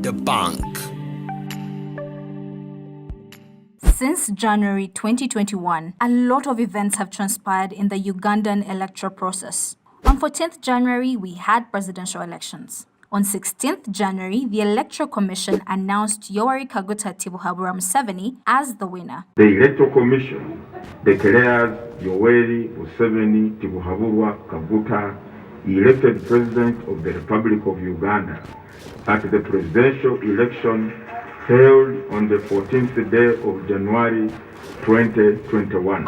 Debunk. Since January 2021, a lot of events have transpired in the Ugandan electoral process. On 14th January, we had presidential elections. On 16th January, the Electoral Commission announced Yoweri Kaguta Museveni as the winner. The Electoral Commission declares Yoweri Museveni Kaguta elected President of the Republic of Uganda at the presidential election held on the 14th day of January 2021.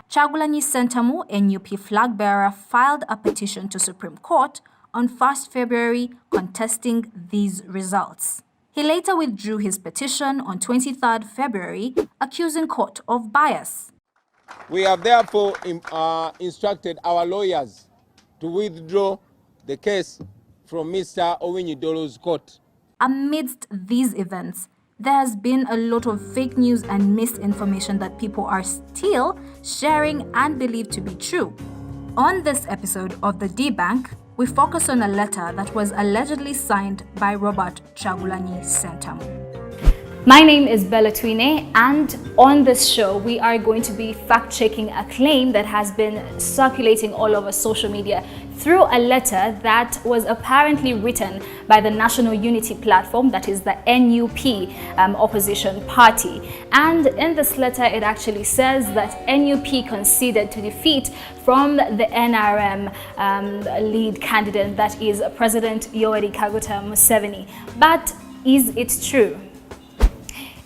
Kyagulanyi Ssentamu, NUP flag bearer, filed a petition to Supreme Court on 1st February contesting these results. He later withdrew his petition on 23rd February, accusing court of bias. We have therefore instructed our lawyers to withdraw the case from Mr. Owinyidolo's court. Amidst these events, there has been a lot of fake news and misinformation that people are still sharing and believe to be true. On this episode of The Debunk, we focus on a letter that was allegedly signed by Robert Kyagulanyi Ssentamu. My name is Bella Twine, and on this show we are going to be fact-checking a claim that has been circulating all over social media through a letter that was apparently written by the National Unity Platform, that is the NUP opposition party. And in this letter it actually says that NUP conceded to defeat from the NRM lead candidate, that is President Yoweri Kaguta Museveni. But is it true?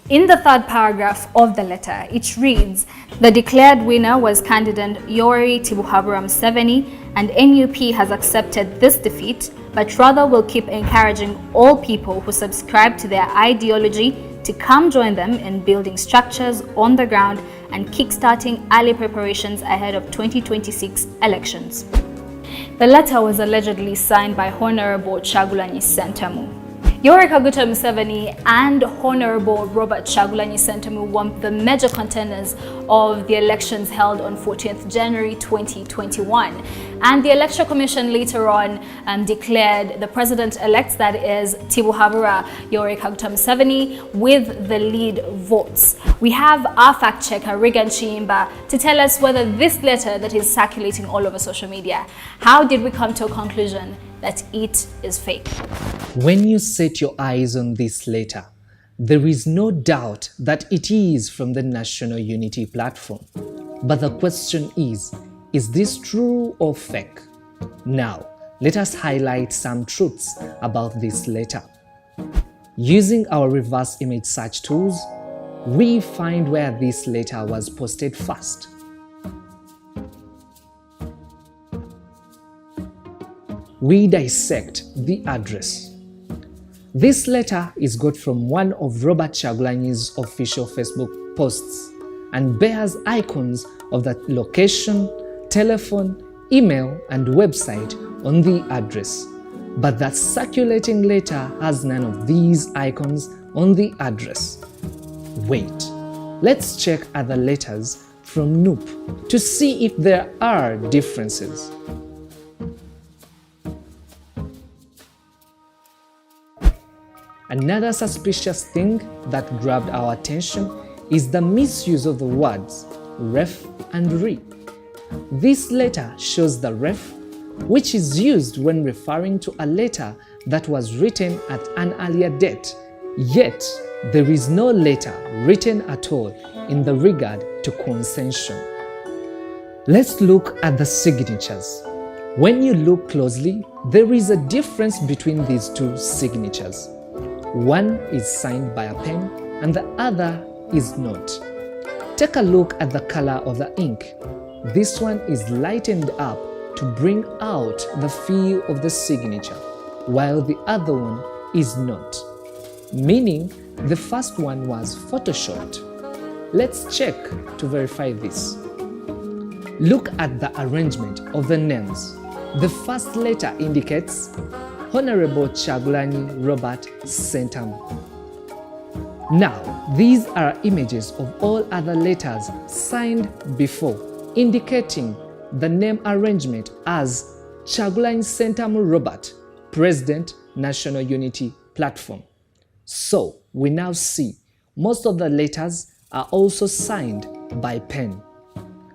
In the third paragraph of the letter, it reads, "The declared winner was candidate Yoweri Museveni, and NUP has accepted this defeat, but rather will keep encouraging all people who subscribe to their ideology to come join them in building structures on the ground and kickstarting early preparations ahead of 2026 elections." The letter was allegedly signed by Honorable Kyagulanyi Ssentamu. Yoweri Kaguta Museveni and Honorable Robert Kyagulanyi Ssentamu were the major contenders of the elections held on 14th January 2021. And the Electoral Commission later on declared the president-elect, that is Yoweri Kaguta Museveni, with the lead votes. We have our fact-checker, Regan Chiimba, to tell us whether this letter that is circulating all over social media, how did we come to a conclusion that it is fake? When you set your eyes on this letter, there is no doubt that it is from the National Unity Platform. But the question is this true or fake? Now, let us highlight some truths about this letter. Using our reverse image search tools, we find where this letter was posted first. We dissect the address. This letter is got from one of Robert Kyagulanyi's official Facebook posts and bears icons of the location, telephone, email, and website on the address. But that circulating letter has none of these icons on the address. Wait, let's check other letters from NUP to see if there are differences. Another suspicious thing that grabbed our attention is the misuse of the words ref and re. This letter shows the ref, which is used when referring to a letter that was written at an earlier date, yet there is no letter written at all in the regard to concession. Let's look at the signatures. When you look closely, there is a difference between these two signatures. One is signed by a pen and the other is not. Take a look at the color of the ink. This one is lightened up to bring out the feel of the signature, while the other one is not, meaning the first one was photoshopped. Let's check to verify this. Look at the arrangement of the names. The first letter indicates Honorable Kyagulanyi Robert Ssentamu. Now, these are images of all other letters signed before, indicating the name arrangement as Kyagulanyi Ssentamu Robert, President, National Unity Platform. So we now see most of the letters are also signed by pen.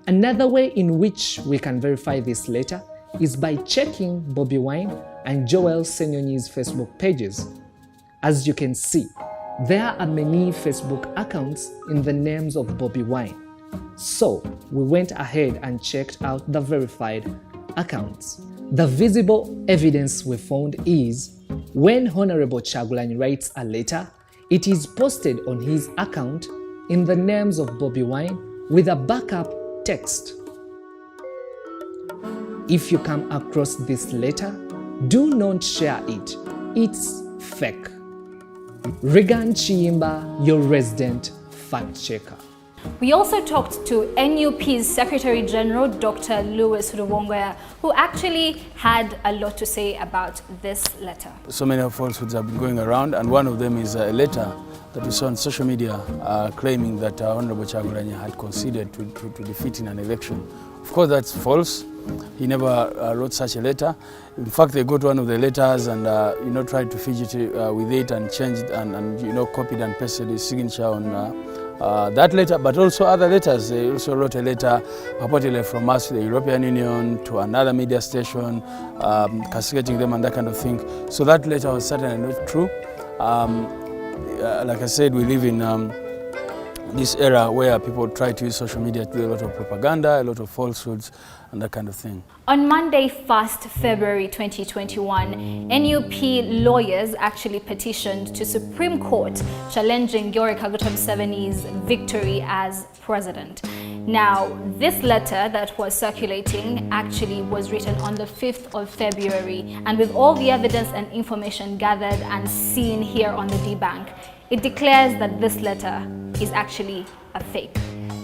Another way in which we can verify this letter is by checking Bobi Wine and Joel Senyonyi's Facebook pages. As you can see, there are many Facebook accounts in the names of Bobi Wine. So we went ahead and checked out the verified accounts. The visible evidence we found is when Honorable Kyagulanyi writes a letter, it is posted on his account in the names of Bobi Wine with a backup text. If you come across this letter, do not share it. It's fake. Regan Chiyimba, your resident fact checker. We also talked to NUP's Secretary General, Dr. Louis Rubongoya, who actually had a lot to say about this letter. So many falsehoods have been going around, and one of them is a letter that we saw on social media claiming that Honorable Kyagulanyi had conceded to defeat in an election. Of course, that's false. He never wrote such a letter. In fact, they got one of the letters and tried to fidget with it and changed and copied and pasted his signature on that letter, but also other letters. They also wrote a letter purportedly from us to the European Union, to another media station, castigating them and that kind of thing. So that letter was certainly not true. Like I said, we live in this era where people try to use social media to do a lot of propaganda, a lot of falsehoods, and that kind of thing. On Monday, 1st February 2021, NUP lawyers actually petitioned to Supreme Court challenging Yoweri Kaguta Museveni's victory as president. Now, this letter that was circulating actually was written on the 5th of February, and with all the evidence and information gathered and seen here on the Debunk, it declares that this letter is actually a fake.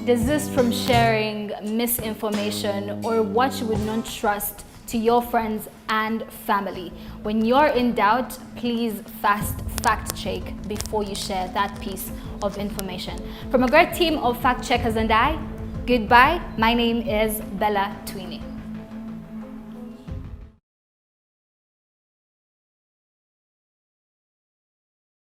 Desist from sharing misinformation or what you would not trust to your friends and family. When you're in doubt, please fact check before you share that piece of information. From a great team of fact checkers and I, goodbye. My name is Bella Tweeney.